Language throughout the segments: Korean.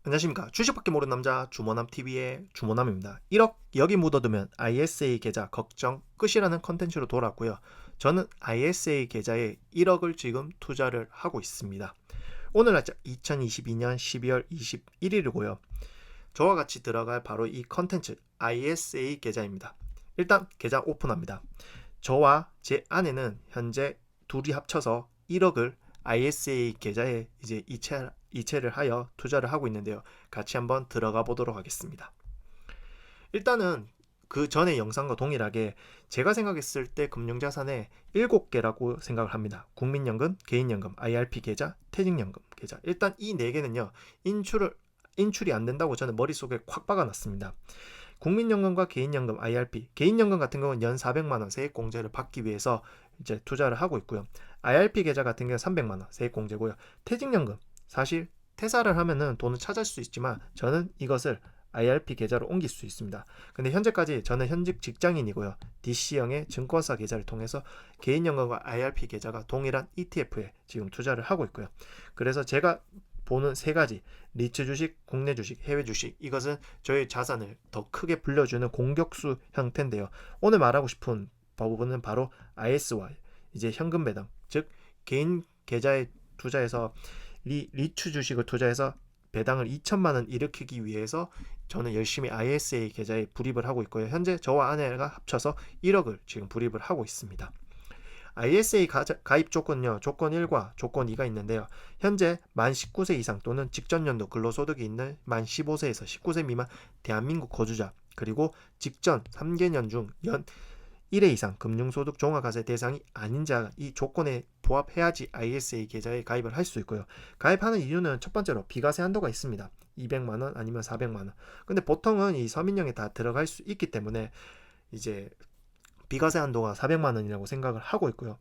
안녕하십니까. 주식밖에 모르는 남자 주모남TV의 주모남입니다. 1억 여기 묻어두면 ISA 계좌 걱정 끝이라는 컨텐츠로 돌아왔고요. 저는 ISA 계좌에 1억을 지금 투자를 하고 있습니다. 오늘 날짜 2022년 12월 21일이고요. 저와 같이 들어갈 바로 이 컨텐츠 ISA 계좌입니다. 일단 계좌 오픈합니다. 저와 제 아내는 현재 둘이 합쳐서 1억을 ISA 계좌에 이제 이체를 하여 투자를 하고 있는데요. 같이 한번 들어가 보도록 하겠습니다. 일단은 그 전의 영상과 동일하게 제가 생각했을 때 금융자산에 7개라고 생각을 합니다. 국민연금, 개인연금, IRP 계좌, 퇴직연금 계좌. 일단 이 4개는요. 인출이 안 된다고 저는 머릿속에 콱 박아놨습니다. 국민연금과 개인연금, IRP, 개인연금 같은 경우는 연 400만원 세액공제를 받기 위해서 이제 투자를 하고 있고요. IRP 계좌 같은 경우는 300만원 세액공제고요. 퇴직연금, 사실 퇴사를 하면은 돈을 찾을 수 있지만 저는 이것을 IRP 계좌로 옮길 수 있습니다. 근데 현재까지 저는 현직 직장인이고요. DC형의 증권사 계좌를 통해서 개인연금과 IRP 계좌가 동일한 ETF에 지금 투자를 하고 있고요. 그래서 제가 보는 세 가지, 리츠 주식, 국내 주식, 해외 주식, 이것은 저희 자산을 더 크게 불려주는 공격수 형태인데요. 오늘 말하고 싶은 부분은 바로 ISY, 이제 현금 배당, 즉 개인 계좌에 투자해서 리츠 주식을 투자해서 배당을 2천만 원 일으키기 위해서 저는 열심히 ISA 계좌에 불입을 하고 있고요. 현재 저와 아내가 합쳐서 1억을 지금 불입을 하고 있습니다. ISA 가입 조건요. 조건 1과 조건 2가 있는데요. 현재 만 19세 이상 또는 직전 연도 근로소득이 있는 만 15세에서 19세 미만 대한민국 거주자, 그리고 직전 3개년 중 연 1회 이상 금융소득 종합과세 대상이 아닌 자가 이 조건에 부합해야지 ISA 계좌에 가입을 할 수 있고요. 가입하는 이유는 첫 번째로 비과세 한도가 있습니다. 200만원 아니면 400만원. 근데 보통은 이 서민령에 다 들어갈 수 있기 때문에 이제 비과세 한도가 400만 원이라고 생각을 하고 있고요.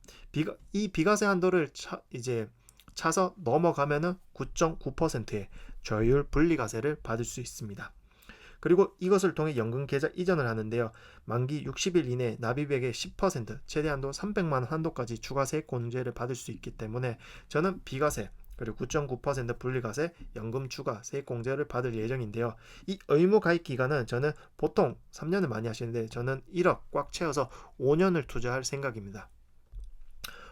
이 비과세 한도를 차서 넘어가면은 9.9%의 저율 분리과세를 받을 수 있습니다. 그리고 이것을 통해 연금 계좌 이전을 하는데요. 만기 60일 이내 납입액의 10% 최대한도 300만 원 한도까지 추가 세액공제를 받을 수 있기 때문에 저는 비과세 그리고 9.9% 분리과세, 연금 추가 세액공제를 받을 예정인데요. 이 의무 가입 기간은 저는 보통 3년을 많이 하시는데 저는 1억 꽉 채워서 5년을 투자할 생각입니다.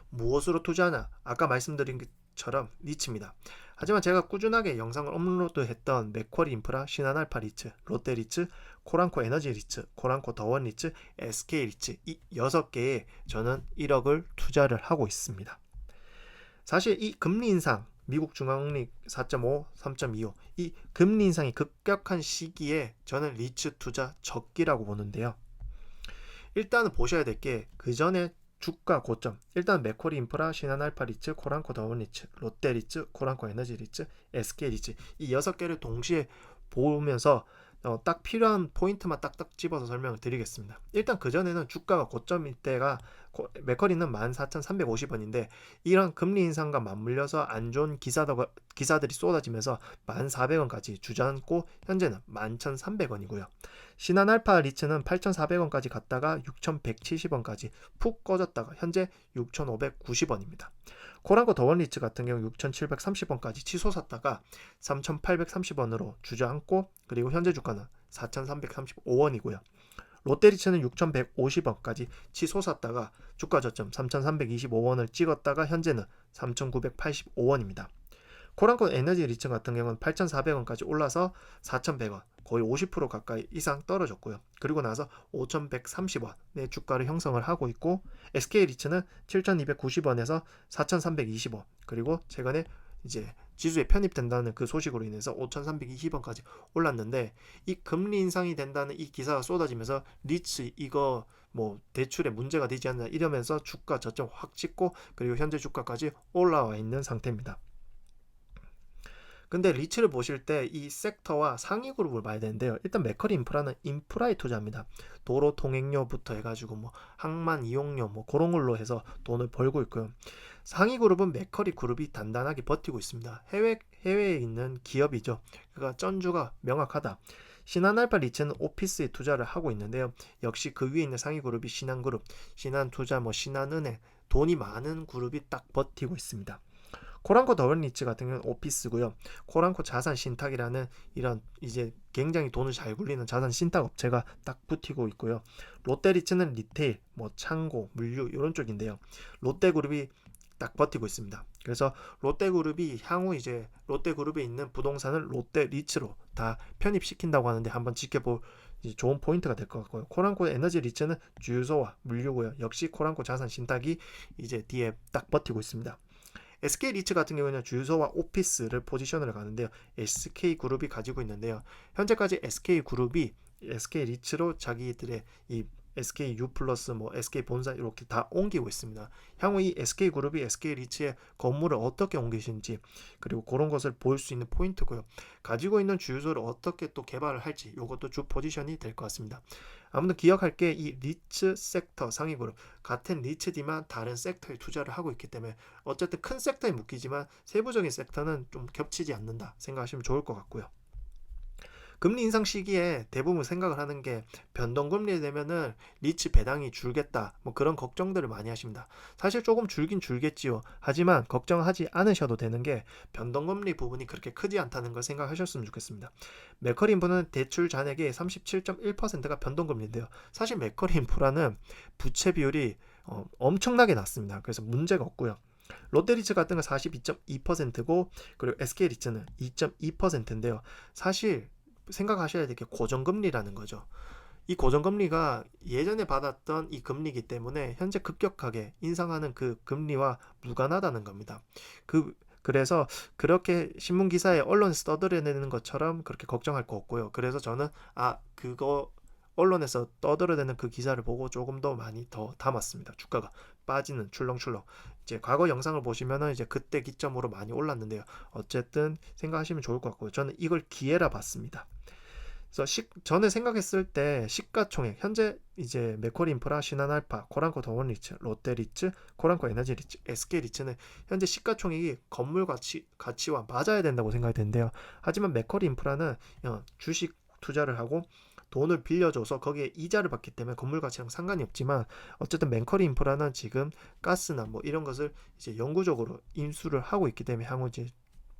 무엇으로 투자하냐? 아까 말씀드린 것처럼 리츠입니다. 하지만 제가 꾸준하게 영상을 업로드했던 맥쿼리 인프라, 신한알파 리츠, 롯데 리츠, 코란코 에너지 리츠, 코란코 더원 리츠, SK 리츠, 이 6개에 저는 1억을 투자를 하고 있습니다. 사실 이 금리 인상, 미국 중앙은행 4.5, 3.25, 이 금리 인상이 급격한 시기에 저는 리츠 투자 적기라고 보는데요. 일단은 보셔야 될 게 그 전에 주가 고점, 일단 맥쿼리 인프라, 신한알파 리츠, 코란코 더원 리츠, 롯데 리츠, 코란코 에너지 리츠, SK 리츠, 이 6개를 동시에 보면서 딱 필요한 포인트만 딱딱 집어서 설명을 드리겠습니다. 일단 그전에는 주가가 고점일 때가 맥커리는 14,350원인데 이런 금리 인상과 맞물려서 안 좋은 기사들이 쏟아지면서 1,400원까지 주저앉고 현재는 11,300원이고요. 신한알파 리츠는 8,400원까지 갔다가 6,170원까지 푹 꺼졌다가 현재 6,590원입니다. 코란코 더원 리츠 같은 경우 6,730원까지 치솟았다가 3,830원으로 주저앉고 그리고 현재 주가는 4,335원이고요. 롯데리츠는 6,150원까지 치솟았다가 주가 저점 3,325원을 찍었다가 현재는 3,985원입니다. 코란코 에너지 리츠 같은 경우는 8,400원까지 올라서 4,100원, 거의 50% 가까이 이상 떨어졌고요. 그리고 나서 5,130원의 주가를 형성을 하고 있고 SK 리츠는 7,290원에서 4,320원, 그리고 최근에 이제 지수에 편입된다는 그 소식으로 인해서 5,320원까지 올랐는데 이 금리 인상이 된다는 이 기사가 쏟아지면서 리츠 이거 뭐 대출에 문제가 되지 않나 이러면서 주가 저점 확 찍고 그리고 현재 주가까지 올라와 있는 상태입니다. 근데 리츠를 보실 때 이 섹터와 상위 그룹을 봐야 되는데요. 일단 맥커리 인프라는 인프라에 투자합니다. 도로 통행료부터 해가지고 뭐 항만 이용료 뭐 그런 걸로 해서 돈을 벌고 있고요. 상위 그룹은 맥커리 그룹이 단단하게 버티고 있습니다. 해외에 있는 기업이죠. 그러니까 전주가 명확하다. 신한알파 리츠는 오피스에 투자를 하고 있는데요. 역시 그 위에 있는 상위 그룹이 신한그룹, 신한투자, 뭐 신한은행, 돈이 많은 그룹이 딱 버티고 있습니다. 코란코 더원리츠 같은 경우는 오피스고요. 코란코 자산 신탁이라는 이런 이제 굉장히 돈을 잘 굴리는 자산 신탁 업체가 딱 붙이고 있고요. 롯데리츠는 리테일, 뭐 창고, 물류 이런 쪽인데요. 롯데그룹이 딱 버티고 있습니다. 그래서 롯데그룹이 향후 이제 롯데그룹에 있는 부동산을 롯데리츠로 다 편입시킨다고 하는데 한번 지켜볼 좋은 포인트가 될 것 같고요. 코란코 에너지 리츠는 주유소와 물류고요. 역시 코란코 자산 신탁이 이제 뒤에 딱 버티고 있습니다. SK리츠 같은 경우는 주유소와 오피스를 포지션을 가는데요. SK그룹이 가지고 있는데요. 현재까지 SK그룹이 SK리츠로 자기들의 이 SKU 플러스 뭐 SK본사 이렇게 다 옮기고 있습니다. 향후 이 SK그룹이 SK리츠의 건물을 어떻게 옮기신지 그리고 그런 것을 볼 수 있는 포인트고요. 가지고 있는 주유소를 어떻게 또 개발을 할지 이것도 주 포지션이 될 것 같습니다. 아무튼 기억할 게 이 리츠 섹터 상위그룹 같은 리츠지만 다른 섹터에 투자를 하고 있기 때문에 어쨌든 큰 섹터에 묶이지만 세부적인 섹터는 좀 겹치지 않는다 생각하시면 좋을 것 같고요. 금리 인상 시기에 대부분 생각을 하는 게 변동금리 되면은 리츠 배당이 줄겠다 뭐 그런 걱정들을 많이 하십니다. 사실 조금 줄긴 줄겠지요. 하지만 걱정하지 않으셔도 되는 게 변동금리 부분이 그렇게 크지 않다는 걸 생각하셨으면 좋겠습니다. 맥커리 인프라는 대출 잔액의 37.1%가 변동금리인데요. 사실 맥커리 인프라는 부채 비율이 엄청나게 낮습니다. 그래서 문제가 없고요. 롯데리츠 같은 건 42.2%고 그리고 SK리츠는 2.2%인데요. 사실 생각하셔야 될 게 고정금리라는 거죠. 이 고정금리가 예전에 받았던 이 금리이기 때문에 현재 급격하게 인상하는 그 금리와 무관하다는 겁니다. 그래서 그렇게 신문 기사에 언론에서 떠들어내는 것처럼 그렇게 걱정할 거 없고요. 그래서 저는 그거 언론에서 떠들어대는 그 기사를 보고 조금 더 많이 더 담았습니다. 주가가 빠지는 출렁출렁. 이제 과거 영상을 보시면은 이제 그때 기점으로 많이 올랐는데요. 어쨌든 생각하시면 좋을 것 같고요. 저는 이걸 기회라 봤습니다. 그래서 전에 생각했을 때 시가총액 현재 이제 맥쿼리 인프라, 신한알파, 코란코 더원리츠, 롯데리츠, 코란코 에너지리츠, SK리츠는 현재 시가총액이 건물 가치와 맞아야 된다고 생각이 되는데요. 하지만 맥쿼리 인프라는 주식 투자를 하고 돈을 빌려줘서 거기에 이자를 받기 때문에 건물 가치랑 상관이 없지만 어쨌든 맥쿼리 인프라는 지금 가스나 뭐 이런 것을 이제 영구적으로 인수를 하고 있기 때문에 향후 이제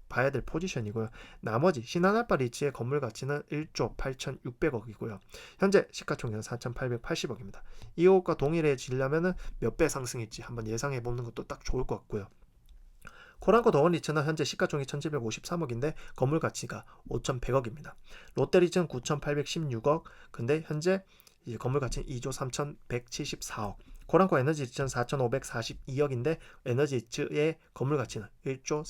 봐야 될 포지션이고요. 나머지 신한알파 리츠의 건물 가치는 1조 8,600억이고요. 현재 시가총액은 4,880억입니다. 이것과 동일해지려면 몇 배 상승일지 한번 예상해 보는 것도 딱 좋을 것 같고요. 코란코 더원리츠는 현재 시가총액 1,753억인데 건물 가치가 5,100억입니다. 롯데리츠는 9,816억, 근데 현재 이제 건물 가치는 2조 3,174억. 코란코 에너지리츠는 4,542억인데 에너지리츠의 건물 가치는 1조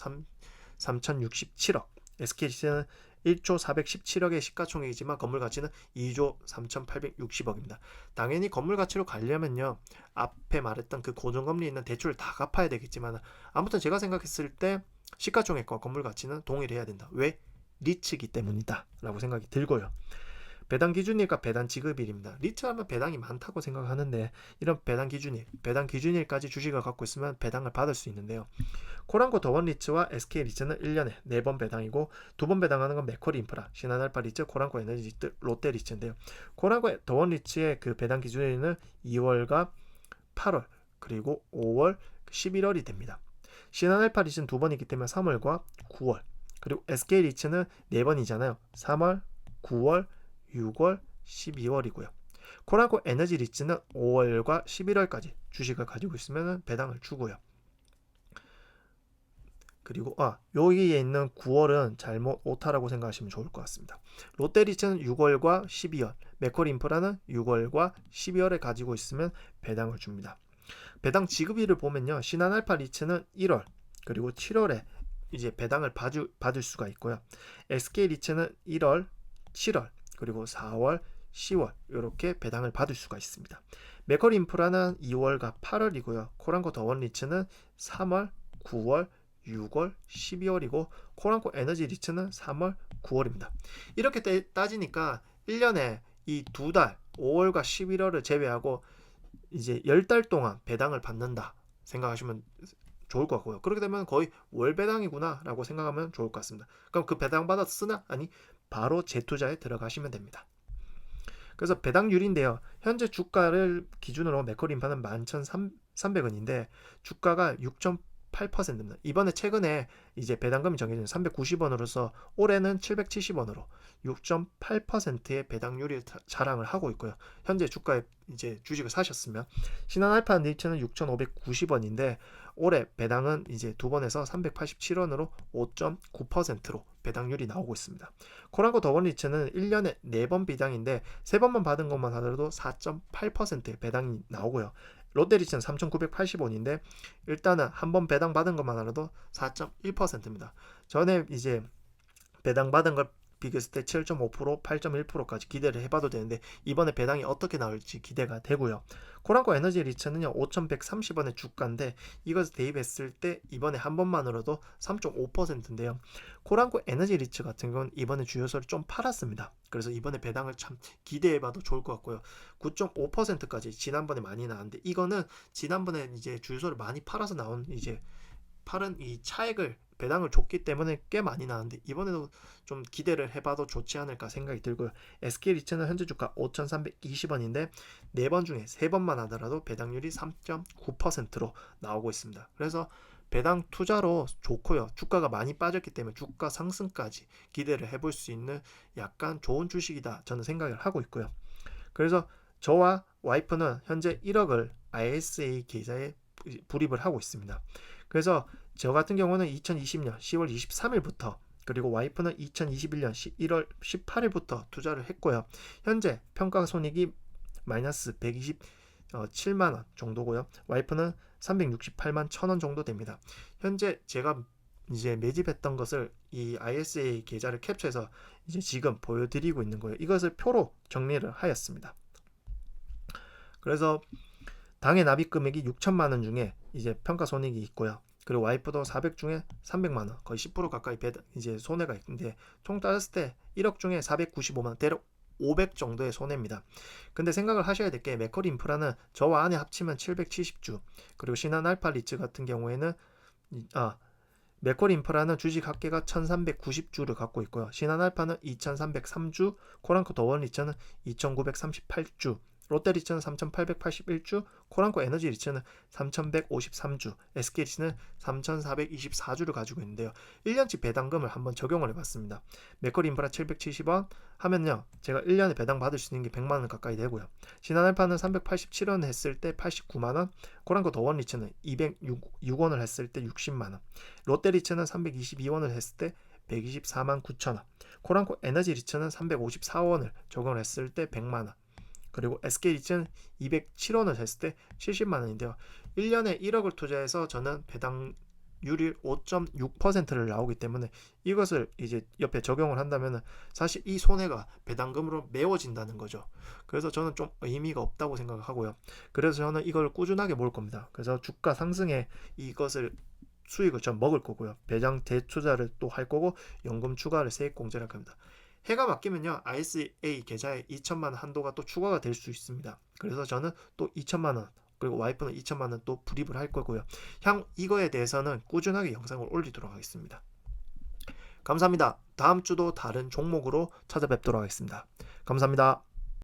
3,067억. SK리츠는 1조 417억의 시가총액이지만 건물 가치는 2조 3,860억입니다. 당연히 건물 가치로 가려면요. 앞에 말했던 그 고정금리 있는 대출을 다 갚아야 되겠지만 아무튼 제가 생각했을 때 시가총액과 건물 가치는 동일해야 된다. 왜? 리츠이기 때문이다. 라고 생각이 들고요. 배당 기준일과 배당 지급일입니다. 리츠하면 배당이 많다고 생각하는데 이런 배당 기준일까지 주식을 갖고 있으면 배당을 받을 수 있는데요. 코란코 더원리츠와 SK리츠는 1년에 4번 배당이고 2번 배당하는 건 맥쿼리 인프라, 신한알파 리츠, 코란코 에너지리츠, 롯데리츠인데요. 코란코 더원리츠의 그 배당 기준일은 2월과 8월 그리고 5월, 11월이 됩니다. 신한알파 리츠는 2번이기 때문에 3월과 9월 그리고 SK리츠는 4번이잖아요. 3월, 9월, 6월, 12월이고요. 코란코 에너지 리츠는 5월과 11월까지 주식을 가지고 있으면 배당을 주고요. 그리고 여기에 있는 9월은 잘못 오타라고 생각하시면 좋을 것 같습니다. 롯데리츠는 6월과 12월, 맥쿼리 인프라는 6월과 12월에 가지고 있으면 배당을 줍니다. 배당 지급일을 보면요. 신한알파 리츠는 1월 그리고 7월에 이제 배당을 받을 수가 있고요. SK리츠는 1월, 7월 그리고 4월, 10월 이렇게 배당을 받을 수가 있습니다. 맥쿼리 인프라는 2월과 8월이고요. 코란코 더원리츠는 3월, 9월, 6월, 12월이고 코란코 에너지 리츠는 3월, 9월입니다. 이렇게 따지니까 1년에 이 2달, 5월과 11월을 제외하고 이제 10달 동안 배당을 받는다 생각하시면 좋을 것 같고요. 그렇게 되면 거의 월 배당이구나 라고 생각하면 좋을 것 같습니다. 그럼 그 배당 받아서 쓰나? 아니, 바로 재투자에 들어가시면 됩니다. 그래서 배당률인데요. 현재 주가를 기준으로 맥쿼리 인프라는 11,300원인데 주가가 6.8%입니다. 이번에 최근에 이제 배당금이 정해진 390원으로서 올해는 770원으로 6.8%의 배당률이 자랑을 하고 있고요. 현재 주가에 이제 주식을 사셨으면 신한알파 니츠는 6,590원인데 올해 배당은 이제 두 번에서 387원으로 5.9%로 배당률이 나오고 있습니다. 코란코 더원리츠는 1년에 4번 배당인데 3번만 받은 것만 하더라도 4.8%의 배당이 나오고요. 롯데리츠는 3,980원인데 일단은 한 번 배당 받은 것만 하더라도 4.1%입니다. 전에 이제 배당 받은 걸 비교했을 때 7.5%, 8.1%까지 기대를 해봐도 되는데 이번에 배당이 어떻게 나올지 기대가 되고요. 코란코 에너지 리츠는요 5,130원의 주가인데 이것을 대입했을 때 이번에 한 번만으로도 3.5%인데요. 코란코 에너지 리츠 같은 경우는 이번에 주유소를 좀 팔았습니다. 그래서 이번에 배당을 참 기대해봐도 좋을 것 같고요. 9.5%까지 지난번에 많이 나왔는데 이거는 지난번에 이제 주유소를 많이 팔아서 나온 이제 팔은 이 차액을 배당을 줬기 때문에 꽤 많이 나왔는데 이번에도 좀 기대를 해봐도 좋지 않을까 생각이 들고요. SK리츠는 현재 주가 5,320원인데 4번 중에 3번만 하더라도 배당률이 3.9%로 나오고 있습니다. 그래서 배당 투자로 좋고요. 주가가 많이 빠졌기 때문에 주가 상승까지 기대를 해볼 수 있는 약간 좋은 주식이다 저는 생각을 하고 있고요. 그래서 저와 와이프는 현재 1억을 ISA 계좌에 불입을 하고 있습니다. 그래서 저 같은 경우는 2020년 10월 23일부터 그리고 와이프는 2021년 1월 18일부터 투자를 했고요. 현재 평가손익이 마이너스 127만원 정도고요. 와이프는 368만 1천원 정도 됩니다. 현재 제가 이제 매집했던 것을 이 ISA 계좌를 캡처해서 이제 지금 보여드리고 있는 거예요. 이것을 표로 정리를 하였습니다. 그래서 당해 납입 금액이 6천만원 중에 이제 평가손익이 있고요. 그리고 와이프도 400 중에 300만원 거의 10% 가까이 이제 손해가 있는데 총 따졌을 때 1억 중에 495만원 대략 500 정도의 손해입니다. 근데 생각을 하셔야 될 게 맥커리 인프라는 저와 아내 합치면 770주 그리고 신한알파 리츠 같은 경우에는 맥커리 인프라는 주식 합계가 1390주를 갖고 있고요. 신한알파는 2303주, 코란코 더원리츠는 2938주, 롯데리츠는 3881주, 코란코 에너지리츠는 3153주, SK리츠는 3424주를 가지고 있는데요. 1년치 배당금을 한번 적용을 해봤습니다. 맥커리 인프라 770원 하면요. 제가 1년에 배당 받을 수 있는 게 100만원 가까이 되고요. 신한알파는 387원 했을 때 89만원, 코란코 더원리츠는 206원을 했을 때 60만원, 롯데리츠는 322원을 했을 때 124만 9천원, 코란코 에너지리츠는 354원을 적용을 했을 때 100만원, 그리고 SK리츠는 207원을 했을 때 70만원인데요. 1년에 1억을 투자해서 저는 배당률이 5.6%를 나오기 때문에 이것을 이제 옆에 적용을 한다면 사실 이 손해가 배당금으로 메워진다는 거죠. 그래서 저는 좀 의미가 없다고 생각하고요. 그래서 저는 이걸 꾸준하게 모을 겁니다. 그래서 주가 상승에 이것을 수익을 좀 먹을 거고요. 배당 대투자를 또 할 거고 연금 추가를 세액 공제를 할 겁니다. 해가 바뀌면요 ISA 계좌에 2천만원 한도가 또 추가가 될 수 있습니다. 그래서 저는 또 2천만원 그리고 와이프는 2천만원 또 불입을 할 거고요. 이거에 대해서는 꾸준하게 영상을 올리도록 하겠습니다. 감사합니다. 다음 주도 다른 종목으로 찾아뵙도록 하겠습니다. 감사합니다.